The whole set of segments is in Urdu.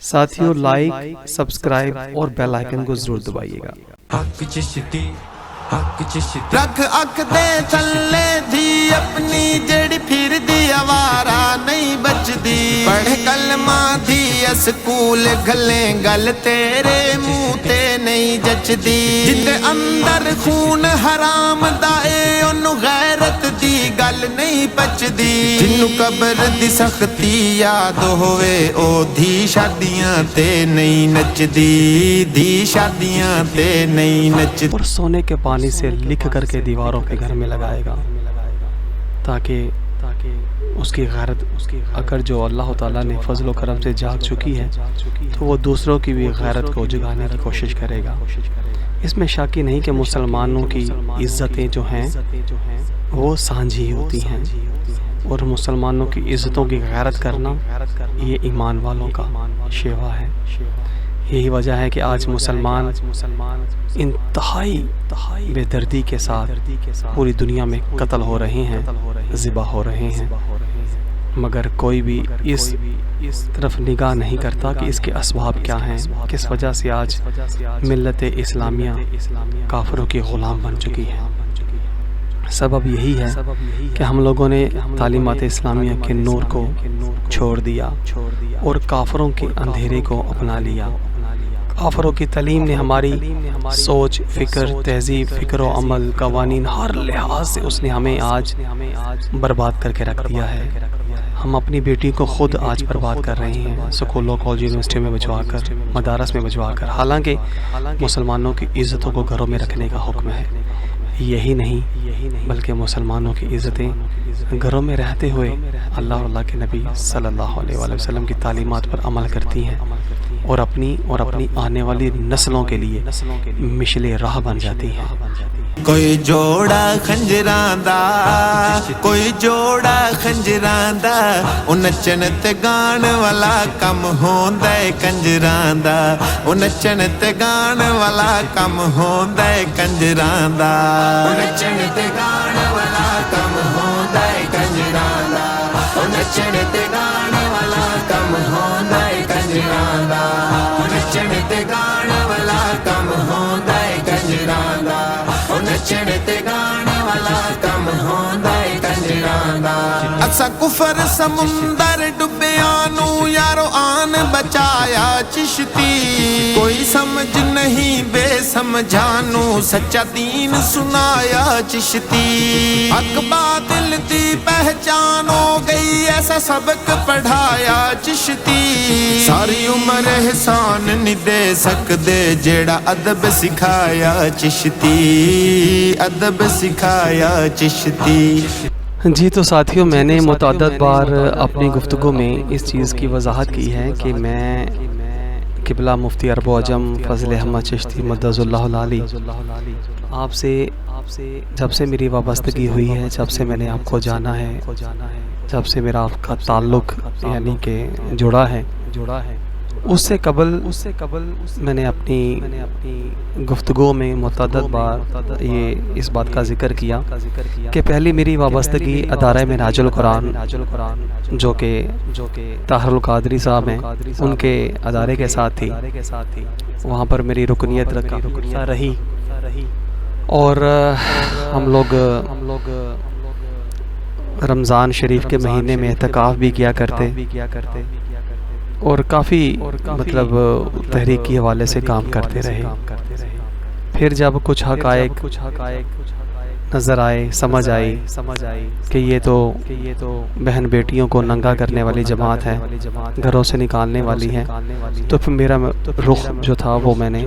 ساتھیوں لائک سبسکرائب اور بیل آئیکن کو ضرور دبائیے گا۔ رکھ اک دے تھلے دی اپنی جڑی پھر دی آوارا نہیں بچدی، پڑھ کلمہ دی اسکول گھلیں گل تیرے منہ تے نہیں جچدی، جندے اندر خون حرام دا اے اونوں غیرت دی گل نہیں بچدی، جنوں قبر دی سختی یاد ہوئے او دھی شادیاں تے نہیں نچدی، دھی شادیاں تے نہیں نچدی۔ اور سونے کے پانی سے لکھ کر کے دیواروں کے گھر میں لگائے گا تاکہ اس کی غیرت اگر جو اللہ تعالیٰ نے فضل و کرم سے جاگ چکی ہے تو وہ دوسروں کی بھی غیرت کو جگانے کی کوشش کرے گا۔ اس میں شاکی نہیں کہ مسلمانوں کی عزتیں جو ہیں وہ سانجھی ہوتی ہیں، اور مسلمانوں کی عزتوں کی غیرت کرنا یہ ایمان والوں کا شیوا ہے۔ یہی وجہ ہے کہ آج مسلمان انتہائی بے دردی کے ساتھ پوری دنیا میں قتل ہو رہے ہیں، ذبح ہو رہے ہیں، مگر کوئی بھی اس طرف نگاہ نہیں کرتا کہ اس کے اسباب کیا ہیں، کس وجہ سے آج ملت اسلامیہ کافروں کی غلام بن چکی ہے۔ سبب یہی ہے کہ ہم لوگوں نے تعلیمات اسلامیہ کے نور کو چھوڑ دیا اور کافروں کے اندھیرے کو اپنا لیا۔ کافروں کی تعلیم نے ہماری سوچ، فکر، تہذیب، فکر و عمل، قوانین، ہر لحاظ سے اس نے ہمیں آج برباد کر کے رکھ دیا ہے۔ ہم اپنی بیٹی کو خود آج برباد کر رہے ہیں، سکولوں، کالج، یونیورسٹی میں بھجوا کر، مدارس میں بھجوا کر، حالانکہ مسلمانوں کی عزتوں کو گھروں میں رکھنے کا حکم ہے۔ یہی نہیں بلکہ مسلمانوں کی عزتیں گھروں میں رہتے ہوئے اللہ اور اللہ کے نبی صلی اللہ علیہ وآلہ وسلم کی تعلیمات پر عمل کرتی ہیں اور اپنی آنے والی نسلوں کے لیے مشعل راہ بن جاتی ہیں۔ کوئی جوڑا خنجراں دا، کوئی جوڑا خنجراں دا، او نچن تے گان والا کم ہوندا اے کنجراں دا، او نچن تے گان والا کم ہوندا اے کنجراں دا، او نچن تے گان والا کم ہوندا اے کنجراں دا، او نچن تے گان والا کم ہوندا اے کنجراں دا، او نچن تے گان والا کم ہوندا اے کنجراں دا، نچن تے گانے والا کم ہوندا اے کنجراں دا۔ اسا کفر سمندر ڈبیاں نو یارو آن بچایا چشتی، کوئی سمجھ نہیں بے سمجھانو سچا دین سنایا چشتی، حق باطل دی پہچان ہو گئی ایسا سبق پڑھایا چشتی، ساری عمر احسان نہیں دے سکدے جیڑا ادب سکھایا چشتی، ادب سکھایا چشتی۔ جی تو ساتھیوں، میں نے متعدد بار اپنی گفتگو میں اس چیز کی وضاحت کی ہے کہ میں قبلہ مفتی عرب و عجم فضل احمد چشتی مدظ اللہ العالی آپ سے جب سے میری وابستگی ہوئی ہے، جب سے میں نے آپ کو جانا ہے، جب سے میرا آپ کا تعلق یعنی کہ جڑا ہے، اس سے قبل میں نے اپنی گفتگو میں متعدد بار یہ اس بات کا ذکر کیا کہ پہلی میری وابستگی ادارہ منہاج القرآن جو کہ طاہر القادری صاحب ہیں ان کے ادارے کے ساتھ تھی، وہاں پر میری رکنیت رہی، اور ہم لوگ رمضان شریف کے مہینے میں اعتکاف بھی کیا کرتے اور کافی مطلب تحریک کے حوالے سے کام کرتے رہے۔ پھر جب کچھ حقائق نظر آئے، سمجھ آئی کہ یہ تو بہن بیٹیوں کو ننگا کرنے والی جماعت ہے، گھروں سے نکالنے والی ہے، تو پھر میرا رخ جو تھا وہ میں نے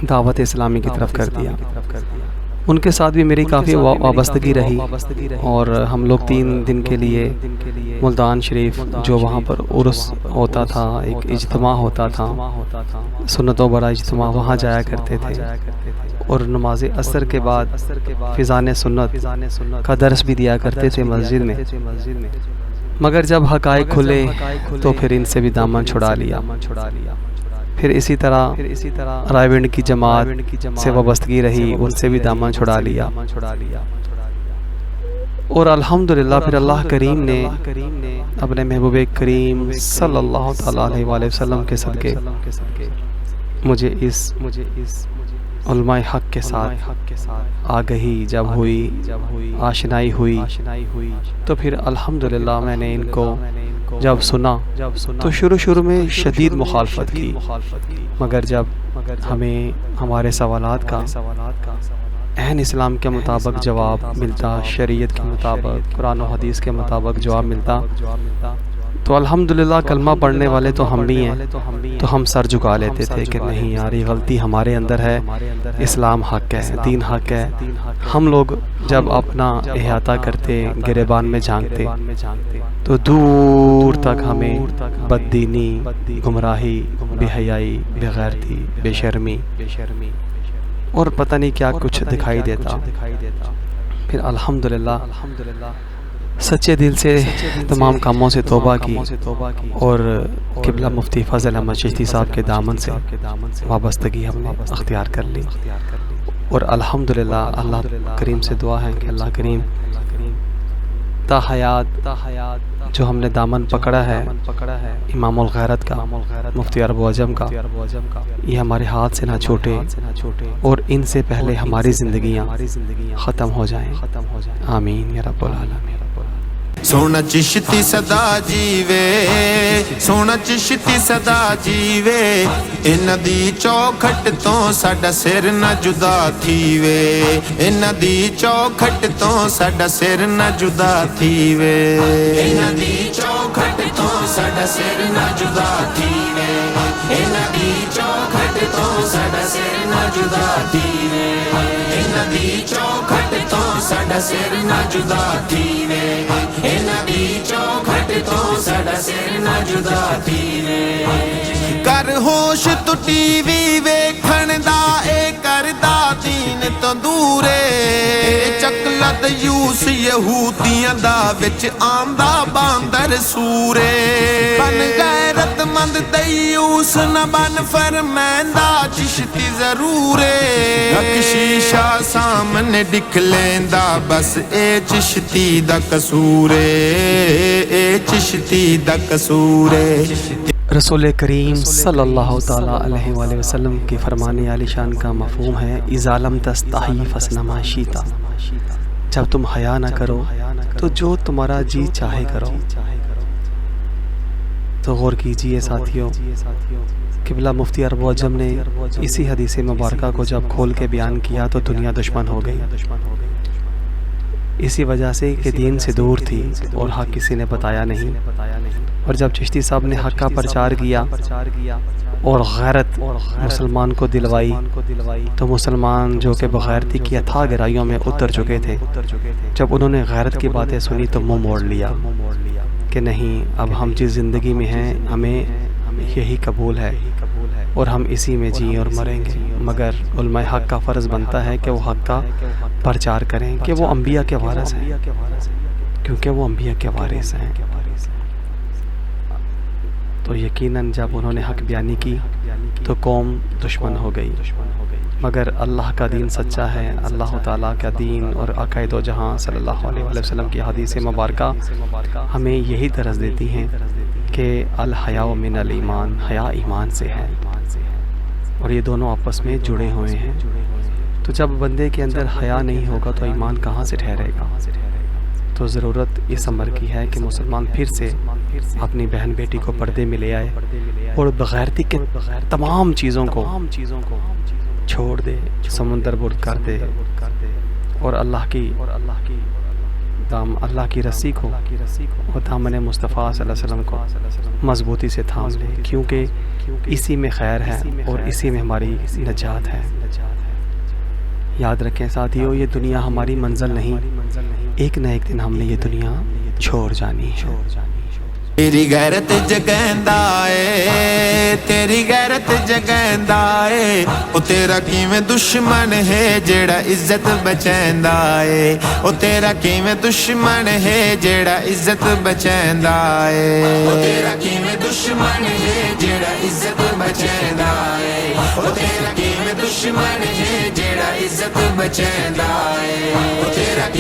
دعوت اسلامی کی طرف کر دیا۔ ان کے ساتھ بھی میری کافی وابستگی رہی، اور ہم لوگ 3 دن کے لیے ملتان شریف جو وہاں پر عرس ہوتا تھا، ایک اجتماع ہوتا تھا، سنتوں بڑا اجتماع، وہاں جایا کرتے تھے، اور نماز عصر کے بعد فضان سنت کا درس بھی دیا کرتے تھے مسجد میں۔ مگر جب حقائق کھلے تو پھر ان سے بھی دامن چھڑا لیا۔ پھر اسی طرح رائے ونڈ کی جماعت سے وابستگی رہی، ان سے بھی دامن چھڑا لیا۔ اور الحمدللہ پھر اللہ کریم نے اپنے محبوب کریم صلی اللہ تعالیٰ علیہ وآلہ وسلم کے صدقے مجھے اس علماء حق کے ساتھ آگہی جب ہوئی، آشنائی ہوئی، تو پھر الحمدللہ میں نے ان کو جب سنا تو شروع میں شدید مخالفت کی، مگر جب ہمیں ہمارے سوالات کا عین اسلام کے مطابق جواب ملتا، شریعت کے مطابق، قرآن و حدیث کے مطابق جواب ملتا، تو الحمدللہ کلمہ پڑھنے والے تو ہم بھی ہیں، تو ہم سر جھکا لیتے تھے کہ نہیں یار یہ غلطی ہمارے اندر ہے، اسلام حق ہے، دین حق ہے۔ ہم لوگ جب اپنا احاطہ کرتے، گریبان میں جھانکتے تو دور تک ہمیں بددینی، گمراہی، بے حیائی، بے غیرتی، بے شرمی اور پتہ نہیں کیا کچھ دکھائی دیتا۔ پھر الحمدللہ سچے دل سے تمام کاموں سے توبہ کی اور قبلہ مفتی فضل احمد چشتی صاحب کے دامن سے وابستگی ہم نے اختیار کر لی، اور الحمدللہ اللہ کریم سے دعا ہے کہ اللہ کریم تا حیات جو ہم نے دامن پکڑا ہے امام الغیرت کا، مفتی عرب و عجم کا، یہ ہمارے ہاتھ سے نہ چھوٹے اور ان سے پہلے ہماری زندگیاں ختم ہو جائیں، آمین یا رب العالمین۔ سونا چشتی صدا جیوے، سونا چشتی صدا جیوے، انہاں دی چوکھٹ تو ساڈا سر نہ جدا تھیوے، انہاں دی چوکھٹ تو ساڈا سر نہ جدا تھیوے، انہاں دی چوکھٹ تو ساڈا سر نہ جدا تھیوے، انہاں دی چوکھٹ تو ساڈا سر نہ جدا تھیوے، انہاں دی چوکھٹ تو ساڈا سر نہ جدا تھیوے، انہاں دی چوکھٹ تو ساڈا سر نہ جدا تھیوے۔ کر ہوش تو ٹی وی ویکھن دا اے کردا دین تو دورے، چکلا دیوس یہودیاں دا وچ آندا باندر سورے، بن غیرت مند دیوس نہ بن فرمیندا چشتی ضرورے، حق شیشہ سامنے ڈکھ لیندا بس اے چشتی دا قصور اے چشتی دا قصور۔ رسول کریم صلی اللہ تعالیٰ علیہ وآلہ وسلم کے فرمان عالی شان کا مفہوم ہے اذا لم تستحی فاصنع ما شئت، جب تم حیا نہ کرو تو جو تمہارا جی چاہے کرو۔ تو غور کیجئے ساتھیوں، قبلہ مفتی عرب و عجم نے اسی حدیث مبارکہ کو جب کھول کے بیان کیا تو دنیا دشمن ہو گئی، اسی وجہ سے کہ دین سے دور تھی اور حق کسی نے بتایا نہیں، اور جب چشتی صاحب نے حق کا پرچار کیا اور غیرت مسلمان کو دلوائی تو مسلمان جو کہ بغیرتی کی اتھاہ گہرائیوں میں اتر چکے تھے، جب انہوں نے غیرت کی باتیں سنی تو منہ موڑ لیا کہ نہیں، اب ہم جس زندگی میں ہیں ہمیں یہی قبول ہے اور ہم اسی میں جئیں اور مریں گے، مگر علماء حق کا فرض بنتا ہے کہ وہ حق کا پرچار کریں کہ وہ انبیاء کے وارث ہیں، کیونکہ وہ انبیاء کے وارث ہیں۔ تو یقیناً جب انہوں نے حق بیانی کی تو قوم دشمن ہو گئی، مگر اللہ کا دین سچا ہے، اللہ تعالیٰ کا دین اور آقا دو جہاں صلی اللہ علیہ وسلم کی حدیث مبارکہ ہمیں یہی درس دیتی ہیں کہ الحیاء من الایمان، حیا ایمان سے ہے، اور یہ دونوں آپس میں جڑے ہوئے ہیں۔ تو جب بندے کے اندر حیا نہیں ہوگا تو ایمان کہاں سے ٹھہرے گا؟ تو ضرورت اس امر کی ہے کہ مسلمان پھر سے اپنی بہن بیٹی کو پردے میں لے آئے اور بغیرتی کے تمام چیزوں کو چھوڑ دے، سمندر برد کر دے اور اللہ کی رسی کو اور دامن مصطفیٰ صلی اللہ علیہ وسلم کو مضبوطی سے تھام لے، کیونکہ اسی میں خیر ہے اور اسی میں ہماری نجات ہے۔ یاد رکھیں ساتھیو، یہ دنیا ہماری منزل نہیں، ایک نہ ایک دن ہم نے یہ دنیا چھوڑ جانی ہے۔ تیری غیرت جگیندا اے، تیری غیرت جگیندا اے، او تیرا کیویں دشمن ہے جیڑا عزت بچیندا اے، او تیرا کیویں دشمن ہے جیڑا عزت بچیندا اے، او تیرا کیویں دشمن ہے جیڑا عزت بچیندا اے، او تیرا کیویں دشمن ہے جیڑا عزت بچیندا اے، او تیرا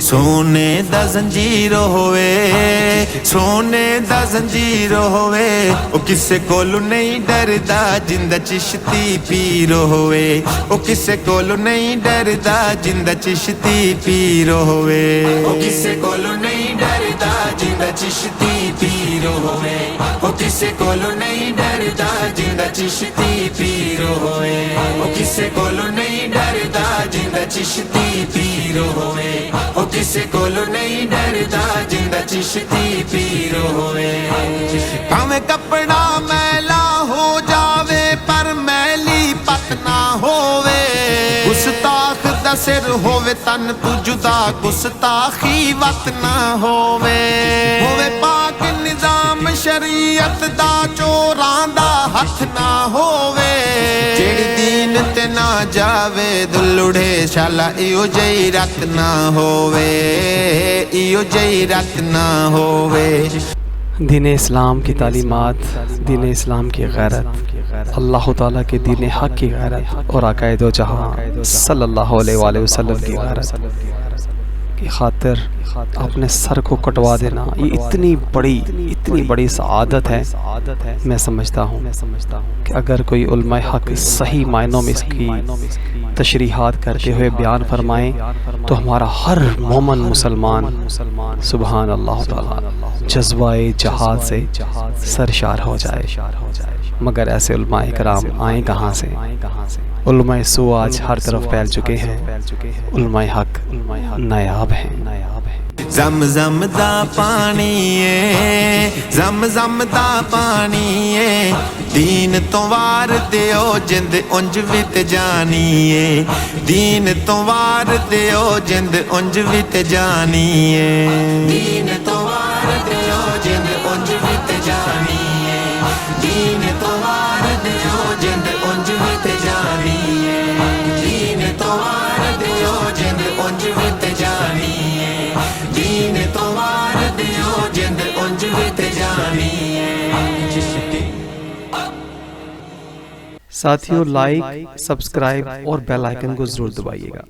سونے دا زنجیر ہوئے سونے دا زنجیر ہوئے او کسے کولو نہیں ڈردا جندہ چشتی پیر ہوئے او کسے کولو نہیں ڈردا جندہ چشتی پیر ہوئے او کسے کولو نہیں ڈردا جندہ چشتی پیر ہوئے او کسے کولو نہیں ڈردا جندہ چشتی پیر ہوئے او کسے کولو نہیں ڈردا جندہ چشتی پیر ہوئے او کسے کولو نہیں ڈردا جندہ چشتی پیر ہوئے بھاویں کپڑا میلا ہو جاوے پر میلی پت نہ ہووے گستاخ دا سر ہووے تن تو جدا گستاخی وقت نہ ہووے پاک نظام شریعت دا چوراں دا ہاتھ نہ ہووے جیڑی دین تے نہ جاوے دلڑے شالا ایو جئی رکھ نہ ہووے ایو جئی رکھ نہ ہووے دین اسلام کی تعلیمات، دین اسلام کی غیرت، اللہ تعالیٰ کے دین حق کی غیرت اور آقا دو جہاں صلی اللہ علیہ وآلہ وسلم کی غیرت کی خاطر اپنے سر کو کٹوا دینا یہ اتنی بڑی سعادت ہے۔ میں سمجھتا ہوں کہ اگر کوئی علماء حق صحیح معنوں میں اس کی تشریحات کرتے ہوئے بیان فرمائیں تو ہمارا ہر مومن مسلمان سبحان اللہ تعالی جذبہ جہاد سے سرشار ہو جائے، مگر ایسے علماء کرام آئیں کہاں سے؟ علماء سو آج ہر طرف پھیل چکے ہیں، علماء حق نایاب ہیں۔ زمزم دا پانی ہے زمزم دا پانی ہے دین تو وار دیو جند انج ویت جانی ہے دین تو وار دیو جند انج ویت جانی ہے دین تو وار دیو جند انج ویت جانی ہے دین تو وار دیو جند انج ویت جانی ہے دین تو وار دیو جند انج ویت جانی ہے دین تو وار دیو جند انج ویت جانی ہے۔ ساتھیوں لائک، سبسکرائب اور بیل آئیکن کو ضرور دبائیے گا۔